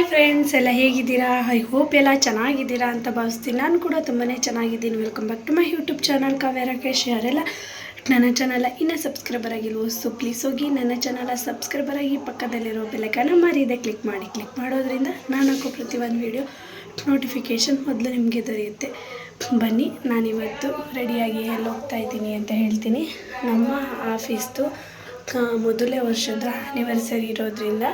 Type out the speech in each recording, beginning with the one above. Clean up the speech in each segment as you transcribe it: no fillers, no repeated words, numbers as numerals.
Friends, ಎಲ್ಲ ಹೇಗಿದ್ದೀರಾ? I hope ಎಲ್ಲ ಚೆನ್ನಾಗಿದ್ದೀರಾ ಅಂತ ಭಾವಿಸ್ತೀನಿ. ನಾನು ಕೂಡ ತುಂಬಾ ಚೆನ್ನಾಗಿದ್ದೀನಿ. Welcome back to my YouTube channel Kavya Rakesh. ಯಾರೆಲ್ಲ ನನ್ನ ಚಾನಲ್ ಇನ್ನೂ ಸಬ್ಸ್ಕ್ರೈಬರ್ ಆಗಿಲ್ವೋ ಪ್ಲೀಸ್ ಹೋಗಿ ನನ್ನ ಚಾನಲ್ ಸಬ್ಸ್ಕ್ರೈಬರ್ ಆಗಿ ಪಕ್ಕದಲ್ಲಿರೋ ಬೆಲ್ಲೈಕನ್ನ ಮರೀದೆ ಕ್ಲಿಕ್ ಮಾಡೋದ್ರಿಂದ ನಾನು ಹಾಕೋ ಪ್ರತಿಯೊಂದು ವೀಡಿಯೋ ನೋಟಿಫಿಕೇಷನ್ ಮೊದಲು ನಿಮಗೆ ದೊರೆಯುತ್ತೆ. ಬನ್ನಿ, ನಾನಿವತ್ತು ರೆಡಿಯಾಗಿ ಎಲ್ಲಿ ಹೋಗ್ತಾ ಇದ್ದೀನಿ ಅಂತ ಹೇಳ್ತೀನಿ. ನಮ್ಮ ಆಫೀಸ್ದು ಮೊದಲನೇ ವರ್ಷದ ಆ್ಯನಿವರ್ಸರಿ ಇರೋದ್ರಿಂದ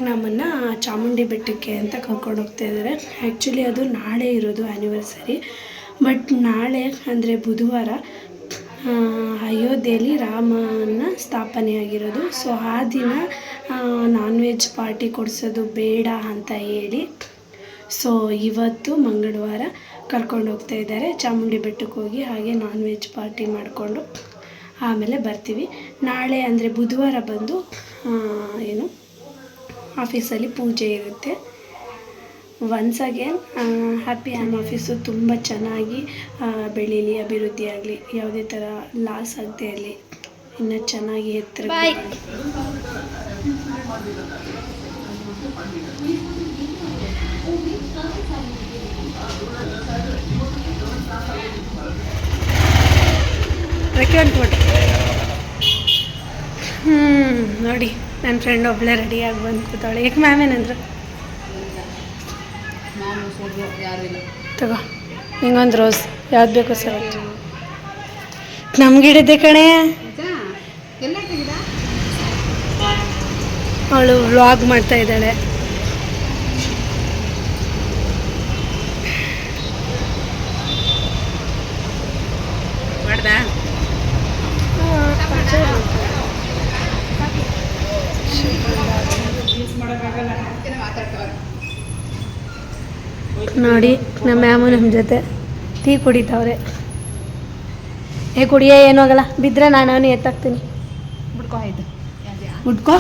ನಮ್ಮನ್ನು ಚಾಮುಂಡಿ ಬೆಟ್ಟಕ್ಕೆ ಅಂತ ಕರ್ಕೊಂಡು ಹೋಗ್ತಾ ಇದ್ದಾರೆ. ಆ್ಯಕ್ಚುಲಿ ಅದು ನಾಳೆ ಇರೋದು ಆ್ಯನಿವರ್ಸರಿ, ಬಟ್ ನಾಳೆ ಅಂದರೆ ಬುಧವಾರ ಅಯೋಧ್ಯೆಯಲ್ಲಿ ರಾಮನ ಸ್ಥಾಪನೆ ಆಗಿರೋದು. ಸೊ ಆ ದಿನ ನಾನ್ ವೆಜ್ ಪಾರ್ಟಿ ಕೊಡಿಸೋದು ಬೇಡ ಅಂತ ಹೇಳಿ ಸೊ ಇವತ್ತು ಮಂಗಳವಾರ ಕರ್ಕೊಂಡು ಹೋಗ್ತಾ ಇದ್ದಾರೆ ಚಾಮುಂಡಿ ಬೆಟ್ಟಕ್ಕೆ ಹೋಗಿ ಹಾಗೆ ನಾನ್ ವೆಜ್ ಪಾರ್ಟಿ ಮಾಡಿಕೊಂಡು ಆಮೇಲೆ ಬರ್ತೀವಿ. ನಾಳೆ ಅಂದರೆ ಬುಧವಾರ ಬಂದು ಆಫೀಸಲ್ಲಿ ಪೂಜೆ ಇರುತ್ತೆ. ಒನ್ಸ್ ಅಗೇನ್ ಹ್ಯಾಪಿ ಆಫೀಸು ತುಂಬ ಚೆನ್ನಾಗಿ ಬೆಳೀಲಿ, ಅಭಿವೃದ್ಧಿ ಆಗಲಿ, ಯಾವುದೇ ಥರ ಲಾಸ್ ಆಗದೆ ಇರಲಿ, ಇನ್ನೂ ಚೆನ್ನಾಗಿ ಎತ್ತರ. ನೋಡಿ, ನನ್ನ ಫ್ರೆಂಡ್ ಒಬ್ಬಳೇ ರೆಡಿಯಾಗಿ ಬಂದು ಕೂತಾಳೆ. ಏಕೆ ಮ್ಯಾಮ್ ಏನಂದ್ರು? ತಗೋ, ಹಿಂಗೊಂದು ರೋಸ್ ಯಾವ್ದು ಬೇಕೋ ಸರ್. ನಮ್ಗೆ ಹಿಡಿದೆ ಕಣೆ. ಅವಳು ವ್ಲಾಗ್ ಮಾಡ್ತಾ ಇದ್ದಾಳೆ. ನೋಡಿ, ನಮ್ಮ ಮ್ಯಾಮು ನಮ್ಮ ಜೊತೆ ಟೀ ಕುಡಿತಾವ್ರೆ. ಕುಡಿಯೇ ಏನೂ ಆಗಲ್ಲ, ಬಿದ್ದರೆ ನಾನು ಅವನು ಎತ್ತಾಕ್ತೀನಿ. ಬಿಡ್ಕೋ.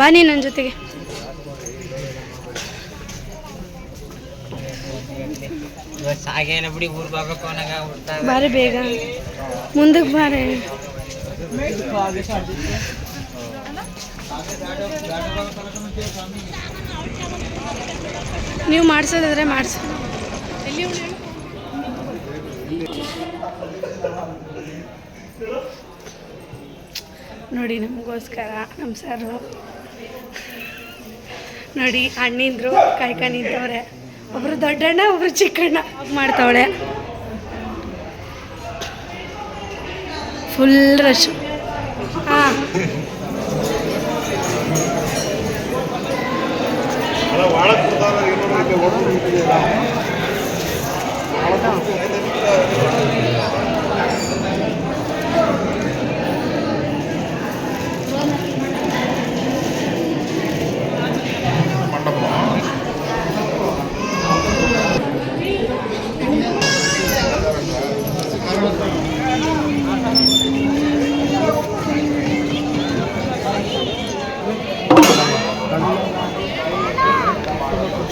ಬನ್ನಿ ನನ್ನ ಜೊತೆಗೆ. ಬಾರಿ ಬೇಗ ಮುಂದಕ್ಕೆ ಬಾರೆ. ನೀವು ಮಾಡಿಸೋದಾದ್ರೆ ಮಾಡಿಸಿ. ನೋಡಿ, ನಮಗೋಸ್ಕರ ನಮ್ಮ ಸರು ನೋಡಿ ಅಣ್ಣಿಂದ್ರು ಕಾಯ್ಕೊಂಡಿದ್ದವ್ರೆ. ಒಬ್ಬರು ದೊಡ್ಡಣ್ಣ, ಒಬ್ಬರು ಚಿಕ್ಕಣ್ಣ ಮಾಡ್ತಾವಳೆ. Full rush. ಹಾಂ,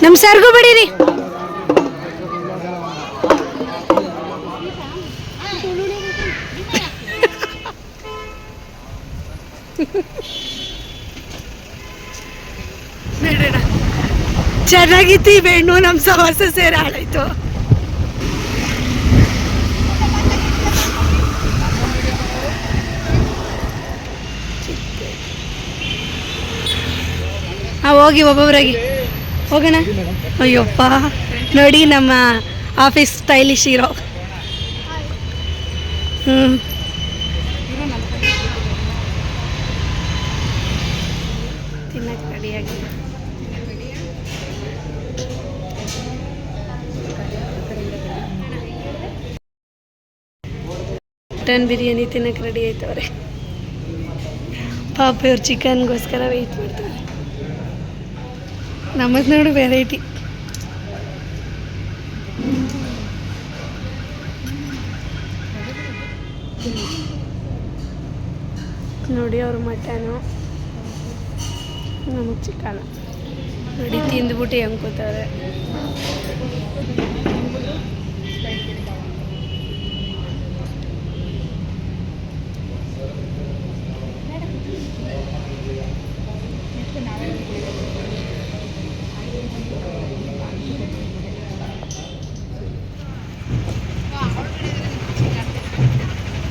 ನಮ್ಮ ಸರ್ಗೂ ಬಿಡಿರಿ. ಬೇಡ, ಚೆನ್ನಾಗಿತ್ತು ಈ ಬೆಣ್ಣು. ನಮ್ಮ ಸವಾಸ ಸೇರಿ ಹಾಳಾಯ್ತು. ಹೋಗಿ ಒಬ್ಬೊಬ್ಬರಾಗಿ ಹೋಗೋಣ. ಅಯ್ಯಪ್ಪ, ನೋಡಿ ನಮ್ಮ ಆಫೀಸ್ ಸ್ಟೈಲಿಶ್ ಹೀರೋ. ತಿನ್ನಕ್ಕೆ ರೆಡಿಯಾಗಿ. ಮಟನ್ ಬಿರಿಯಾನಿ ತಿನ್ನಕ್ಕೆ ರೆಡಿ ಆಯ್ತವ್ರೆ. ಪಾಪ ಇವ್ರು ಚಿಕನ್ಗೋಸ್ಕರ ವೆಯ್ಟ್ ಮಾಡ್ತಾರೆ. ನಮ್ಮದು ನೋಡು ವೆರೈಟಿ. ನೋಡಿ ಅವರು ಮಟನು, ನಮಗೆ ಚಿಕನ್. ನೋಡಿ ತಿಂದ್ಬಿಟ್ಟು ಹೆಂಗೆ ಕೂತವ್ರೆ.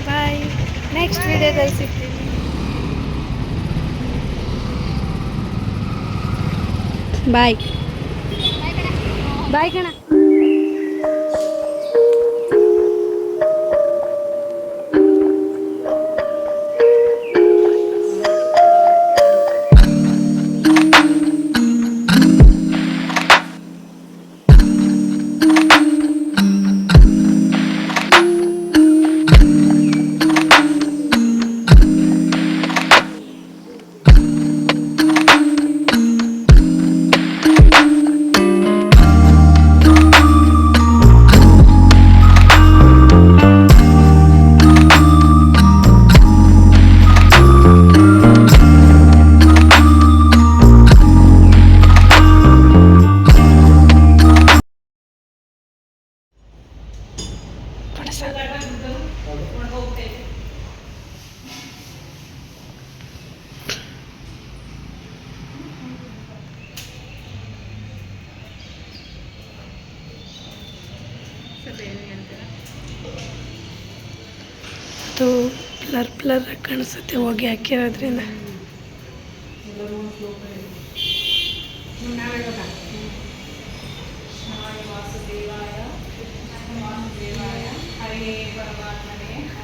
ಬಾಯ್, ನೆಕ್ಸ್ಟ್ ವಿಡಿಯೋದಲ್ಲಿ ಸಿಗ್ತೀನಿ. ಬಾಯ್ ಬಾಯ್ ಕಣ. ಅದು ಬ್ಲರ್ ಕಾಣಿಸುತ್ತೆ ಹೊಗೆ ಹಾಕಿರೋದ್ರಿಂದ.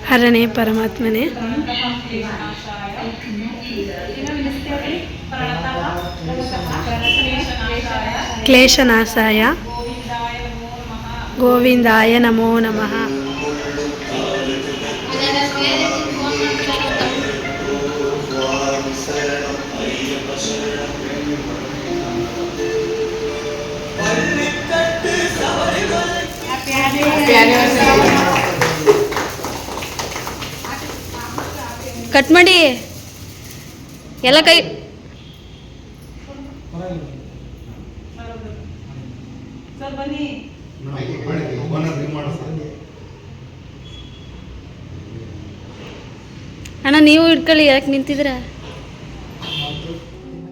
ಹರನೇ ಪರಮಾತ್ಮನೇ ಕ್ಲೇಶನಾಶಾಯ ಗೋವಿಂದಾಯ ನಮೋ ನಮಃ. ಕಟ್ ಮಾಡಿ ಎಲ್ಲ ಕೈ. ಅಣ್ಣ ನೀವು ಇಟ್ಕೊಳ್ಳಿ, ಯಾಕೆ ನಿಂತಿದ್ರ?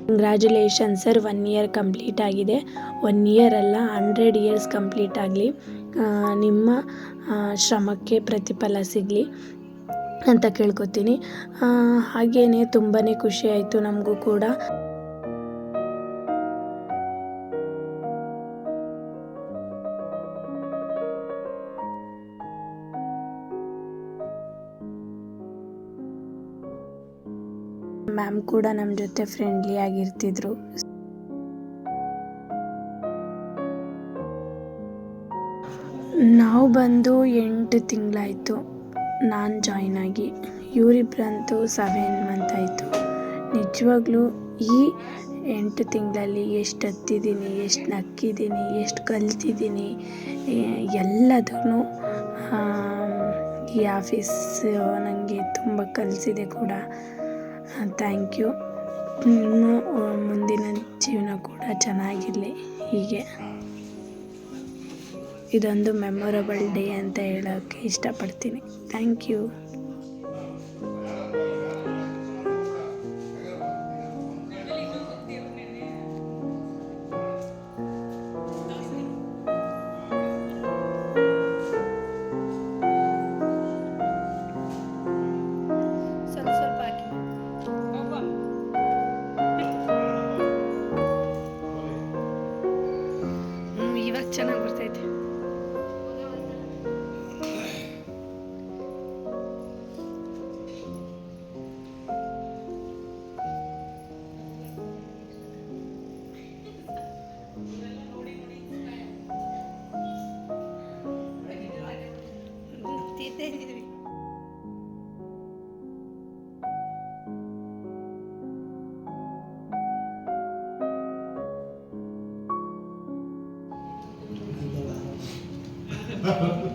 ಕಂಗ್ರ್ಯಾಚುಲೇಷನ್ ಸರ್, 1 ಇಯರ್ ಕಂಪ್ಲೀಟ್ ಆಗಿದೆ. 1 ಇಯರ್ ಅಲ್ಲ, 100 ಇಯರ್ಸ್ ಕಂಪ್ಲೀಟ್ ಆಗಲಿ. ನಿಮ್ಮ ಶ್ರಮಕ್ಕೆ ಪ್ರತಿಫಲ ಸಿಗಲಿ ಅಂತ ಕೇಳ್ಕೊತೀನಿ. ಹಾಗೆಯೇ ತುಂಬಾ ಖುಷಿ ಆಯಿತು ನಮಗೂ ಕೂಡ. ಮ್ಯಾಮ್ ಕೂಡ ನಮ್ಮ ಜೊತೆ ಫ್ರೆಂಡ್ಲಿ ಆಗಿರ್ತಿದ್ರು. ನಾವು ಬಂದು 8 ತಿಂಗಳಾಯಿತು ನಾನು ಜಾಯ್ನ್ ಆಗಿ. ಇವರಿಬ್ಬರಂತೂ 7 ಮಂತ್ ಆಯಿತು. ನಿಜವಾಗ್ಲೂ ಈ 8 ತಿಂಗಳಲ್ಲಿ ಎಷ್ಟು ಹತ್ತಿದ್ದೀನಿ, ಎಷ್ಟು ನಕ್ಕಿದ್ದೀನಿ, ಎಷ್ಟು ಕಲ್ತಿದ್ದೀನಿ ಎಲ್ಲದೂ. ಈ ಆಫೀಸ್ ನನಗೆ ತುಂಬ ಕಲಿಸಿದೆ ಕೂಡ. Thank you. ಇನ್ನೂ ಮುಂದಿನ ಜೀವನ ಕೂಡ ಚೆನ್ನಾಗಿರಲಿ ಹೀಗೆ. ಇದೊಂದು ಮೆಮೊರಬಲ್ ಡೇ ಅಂತ ಹೇಳೋಕ್ಕೆ ಇಷ್ಟಪಡ್ತೀನಿ. Thank you. ಇವಾಗ ಚೆನ್ನಾಗಿ ಬರ್ತೈತೆ. ಮಾಡ್ತಾರೆ